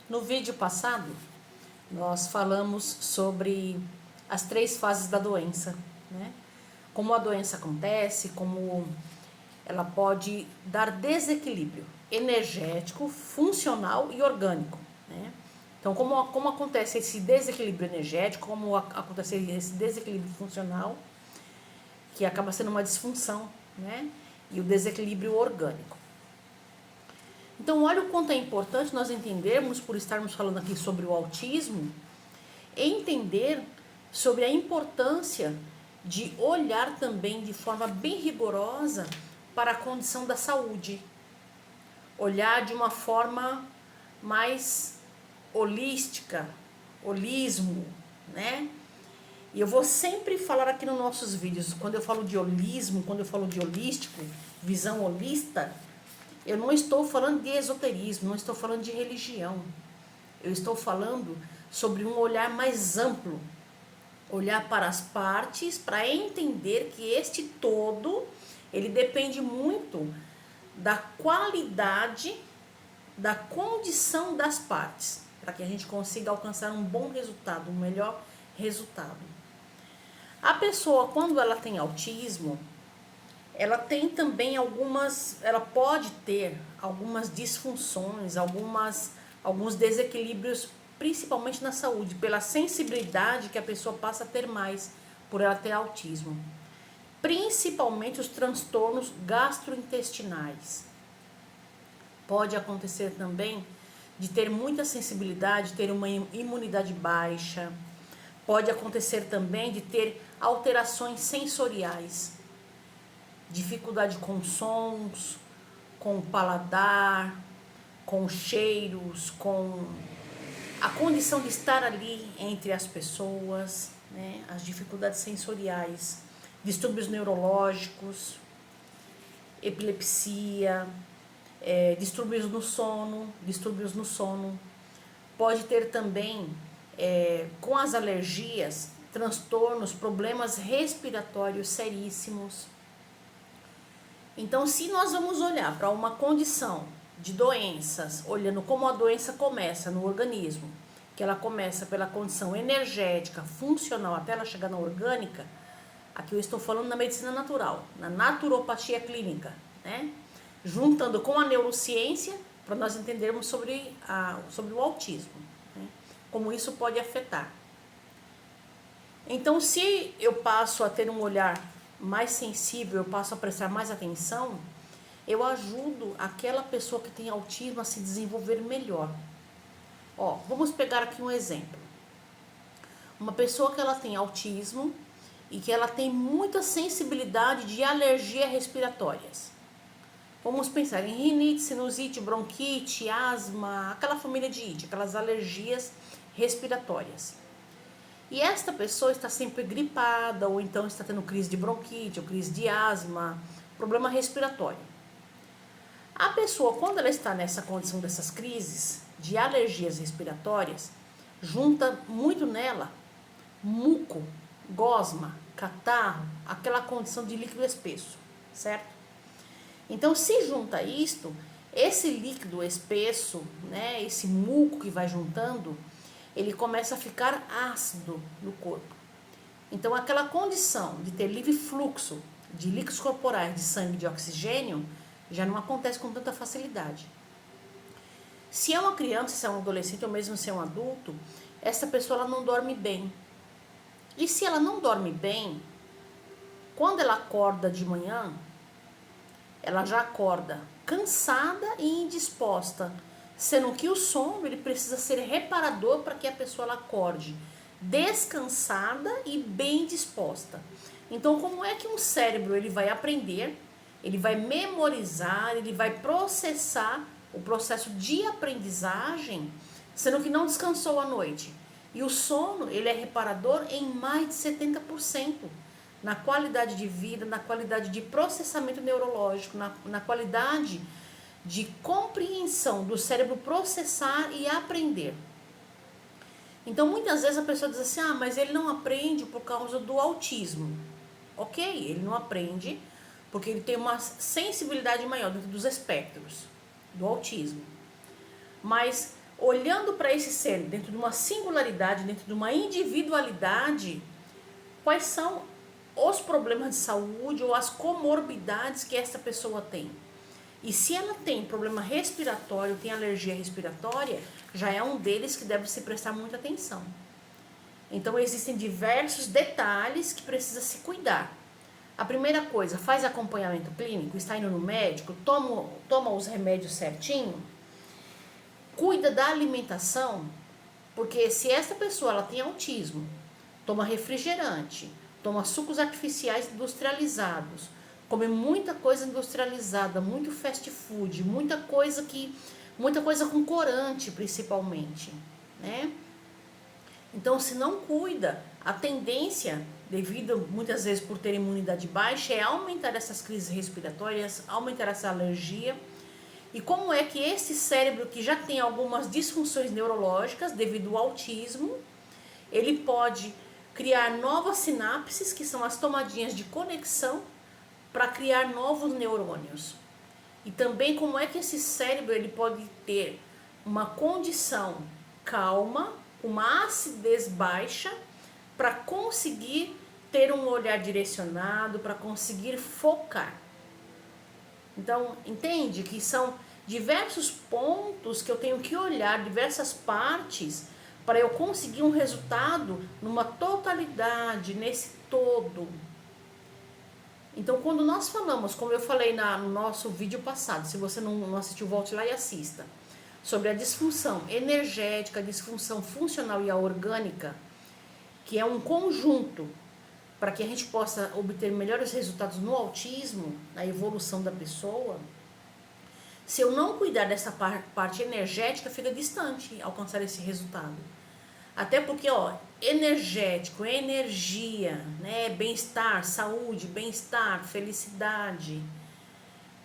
No vídeo passado, nós falamos sobre as 3 fases da doença, né? Como a doença acontece, como ela pode dar desequilíbrio energético, funcional e orgânico, né? Então, como acontece esse desequilíbrio energético, como acontece esse desequilíbrio funcional, que acaba sendo uma disfunção, né? E o desequilíbrio orgânico. Então, olha o quanto é importante nós entendermos, por estarmos falando aqui sobre o autismo, entender sobre a importância de olhar também de forma bem rigorosa para a condição da saúde. Olhar de uma forma mais holística, holismo, né? E eu vou sempre falar aqui nos nossos vídeos, quando eu falo de holismo, quando eu falo de holístico, visão holista, eu não estou falando de esoterismo, não estou falando de religião. Eu estou falando sobre um olhar mais amplo. Olhar para as partes, para entender que este todo, ele depende muito da qualidade, da condição das partes, para que a gente consiga alcançar um bom resultado, um melhor resultado. A pessoa, quando ela tem autismo, ela tem também ela pode ter algumas disfunções, alguns desequilíbrios, principalmente na saúde, pela sensibilidade que a pessoa passa a ter mais por ela ter autismo. Principalmente os transtornos gastrointestinais. Pode acontecer também de ter muita sensibilidade, ter uma imunidade baixa. Pode acontecer também de ter alterações sensoriais, dificuldade com sons, com paladar, com cheiros, com a condição de estar ali entre as pessoas, né? As dificuldades sensoriais, distúrbios neurológicos, epilepsia, distúrbios no sono. Pode ter também, com as alergias, transtornos, problemas respiratórios seríssimos. Então, se nós vamos olhar para uma condição de doenças, olhando como a doença começa no organismo, que ela começa pela condição energética, funcional, até ela chegar na orgânica, aqui eu estou falando na medicina natural, na naturopatia clínica, né? Juntando com a neurociência, para nós entendermos sobre o autismo, né? Como isso pode afetar. Então, se eu passo a ter um olhar mais sensível, eu passo a prestar mais atenção, eu ajudo aquela pessoa que tem autismo a se desenvolver melhor. Ó, vamos pegar aqui um exemplo. Uma pessoa que ela tem autismo e que ela tem muita sensibilidade de alergias respiratórias. Vamos pensar em rinite, sinusite, bronquite, asma, aquela família de ite, aquelas alergias respiratórias. E esta pessoa está sempre gripada, ou então está tendo crise de bronquite, ou crise de asma, problema respiratório. A pessoa, quando ela está nessa condição dessas crises de alergias respiratórias, junta muito nela muco, gosma, catarro, aquela condição de líquido espesso, certo? Então, se junta isto, esse líquido espesso, né, esse muco que vai juntando, ele começa a ficar ácido no corpo. Então, aquela condição de ter livre fluxo de líquidos corporais, de sangue, de oxigênio, já não acontece com tanta facilidade. Se é uma criança, se é um adolescente ou mesmo se é um adulto, essa pessoa ela não dorme bem. E se ela não dorme bem, quando ela acorda de manhã, ela já acorda cansada e indisposta, sendo que o sono ele precisa ser reparador para que a pessoa ela acorde descansada e bem disposta. Então, como é que um cérebro ele vai aprender, ele vai memorizar, ele vai processar o processo de aprendizagem, sendo que não descansou à noite? E o sono ele é reparador em mais de 70%. Na qualidade de vida, na qualidade de processamento neurológico, na qualidade de compreensão do cérebro processar e aprender. Então, muitas vezes a pessoa diz assim, mas ele não aprende por causa do autismo. Ok, ele não aprende porque ele tem uma sensibilidade maior dentro dos espectros do autismo. Mas olhando para esse cérebro dentro de uma singularidade, dentro de uma individualidade, quais são os problemas de saúde ou as comorbidades que essa pessoa tem. E se ela tem problema respiratório, tem alergia respiratória, já é um deles que deve se prestar muita atenção. Então existem diversos detalhes que precisa se cuidar. A primeira coisa, faz acompanhamento clínico, está indo no médico, toma os remédios certinho, cuida da alimentação, porque se essa pessoa ela tem autismo, toma refrigerante, toma sucos artificiais industrializados, come muita coisa industrializada, muito fast food, muita coisa com corante principalmente, né? Então, se não cuida, a tendência, devido muitas vezes por ter imunidade baixa, é aumentar essas crises respiratórias, aumentar essa alergia. E como é que esse cérebro que já tem algumas disfunções neurológicas devido ao autismo, ele pode criar novas sinapses, que são as tomadinhas de conexão, para criar novos neurônios. E também como é que esse cérebro ele pode ter uma condição calma, uma acidez baixa, para conseguir ter um olhar direcionado, para conseguir focar. Então, entende que são diversos pontos que eu tenho que olhar, diversas partes, para eu conseguir um resultado numa totalidade, nesse todo. Então, quando nós falamos, como eu falei no nosso vídeo passado, se você não assistiu, volte lá e assista, sobre a disfunção energética, a disfunção funcional e a orgânica, que é um conjunto para que a gente possa obter melhores resultados no autismo, na evolução da pessoa. Se eu não cuidar dessa parte energética, fica distante alcançar esse resultado. Até porque, energético, energia, né, bem-estar, saúde, bem-estar, felicidade.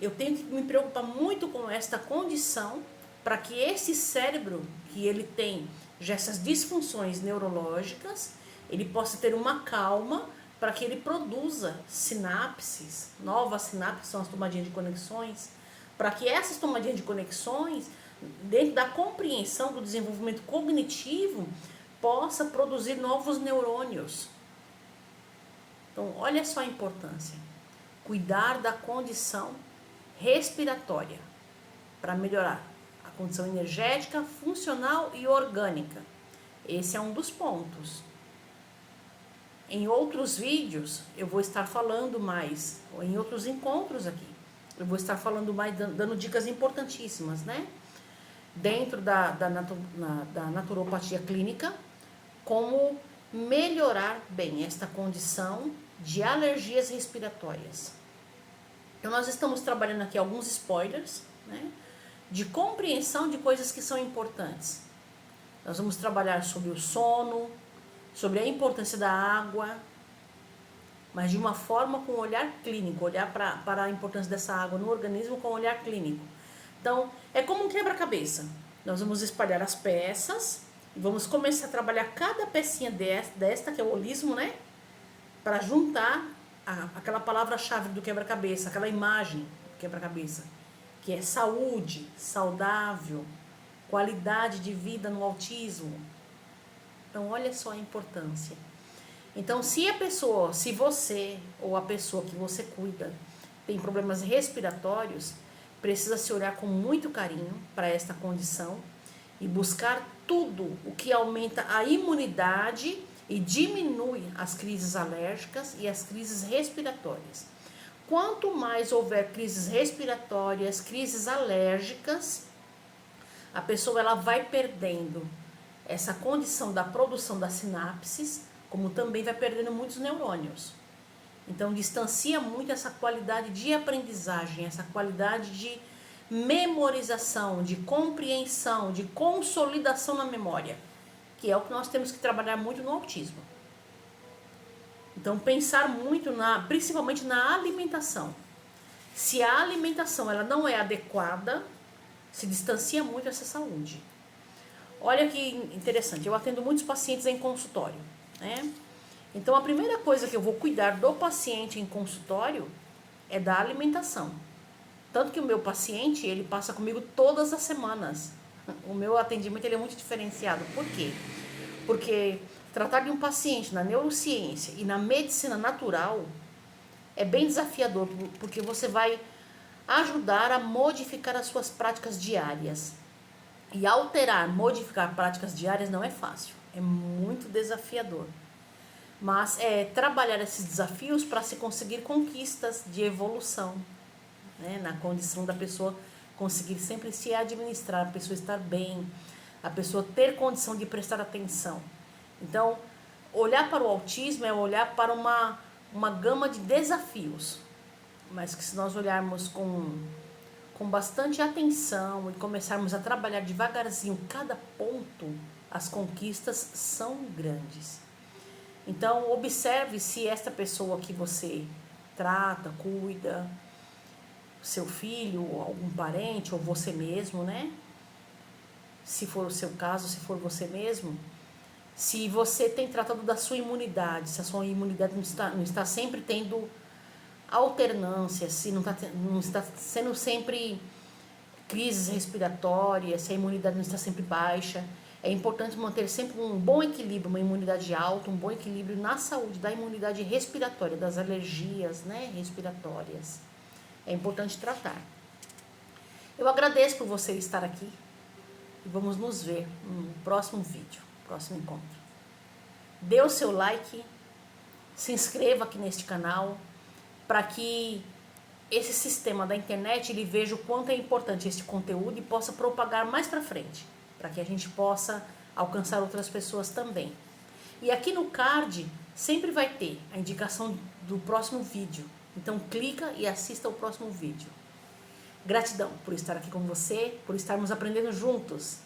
Eu tenho que me preocupar muito com esta condição para que esse cérebro que ele tem já essas disfunções neurológicas, ele possa ter uma calma para que ele produza sinapses, novas sinapses, são as tomadinhas de conexões, para que essas tomadinhas de conexões, dentro da compreensão do desenvolvimento cognitivo, possa produzir novos neurônios. Então, olha só a importância. Cuidar da condição respiratória para melhorar a condição energética, funcional e orgânica. Esse é um dos pontos. Em outros vídeos, eu vou estar falando mais, ou em outros encontros aqui, eu vou estar falando mais, dando dicas importantíssimas, né? Dentro da naturopatia clínica, como melhorar bem esta condição de alergias respiratórias. Então, nós estamos trabalhando aqui alguns spoilers, né, de compreensão de coisas que são importantes. Nós vamos trabalhar sobre o sono, sobre a importância da água, mas de uma forma com olhar clínico, olhar para a importância dessa água no organismo com olhar clínico. Então, é como um quebra-cabeça. Nós vamos espalhar as peças e vamos começar a trabalhar cada pecinha desta que é o holismo, né? Para juntar aquela palavra-chave do quebra-cabeça, aquela imagem do quebra-cabeça, que é saúde, saudável, qualidade de vida no autismo. Então, olha só a importância. Então, se você ou a pessoa que você cuida tem problemas respiratórios, precisa se olhar com muito carinho para esta condição e buscar tudo o que aumenta a imunidade e diminui as crises alérgicas e as crises respiratórias. Quanto mais houver crises respiratórias, crises alérgicas, a pessoa ela vai perdendo essa condição da produção das sinapses, como também vai perdendo muitos neurônios. Então, distancia muito essa qualidade de aprendizagem, essa qualidade de memorização, de compreensão, de consolidação na memória, que é o que nós temos que trabalhar muito no autismo. Então, pensar muito principalmente na alimentação. Se a alimentação ela não é adequada, se distancia muito essa saúde. Olha que interessante, eu atendo muitos pacientes em consultório, né? Então, a primeira coisa que eu vou cuidar do paciente em consultório é da alimentação. Tanto que o meu paciente, ele passa comigo todas as semanas. O meu atendimento ele é muito diferenciado. Por quê? Porque tratar de um paciente na neurociência e na medicina natural é bem desafiador, porque você vai ajudar a modificar as suas práticas diárias. E alterar, modificar práticas diárias não é fácil, é muito desafiador. Mas é trabalhar esses desafios para se conseguir conquistas de evolução, né? Na condição da pessoa conseguir sempre se administrar, a pessoa estar bem, a pessoa ter condição de prestar atenção. Então, olhar para o autismo é olhar para uma gama de desafios, mas que se nós olharmos com bastante atenção e começarmos a trabalhar devagarzinho cada ponto, as conquistas são grandes. Então, observe se esta pessoa que você trata, cuida, seu filho, algum parente, ou você mesmo, né? Se for o seu caso, se for você mesmo, se você tem tratado da sua imunidade, se a sua imunidade não está sempre tendo alternância, se não está sendo sempre crises respiratórias, se a imunidade não está sempre baixa. É importante manter sempre um bom equilíbrio, uma imunidade alta, um bom equilíbrio na saúde da imunidade respiratória, das alergias, né, respiratórias. É importante tratar. Eu agradeço por você estar aqui e vamos nos ver no próximo vídeo, próximo encontro. Dê o seu like, se inscreva aqui neste canal para que esse sistema da internet ele veja o quanto é importante este conteúdo e possa propagar mais para frente, para que a gente possa alcançar outras pessoas também. E aqui no card sempre vai ter a indicação do próximo vídeo. Então clica e assista ao próximo vídeo. Gratidão por estar aqui com você, por estarmos aprendendo juntos.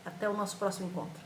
Até o nosso próximo encontro.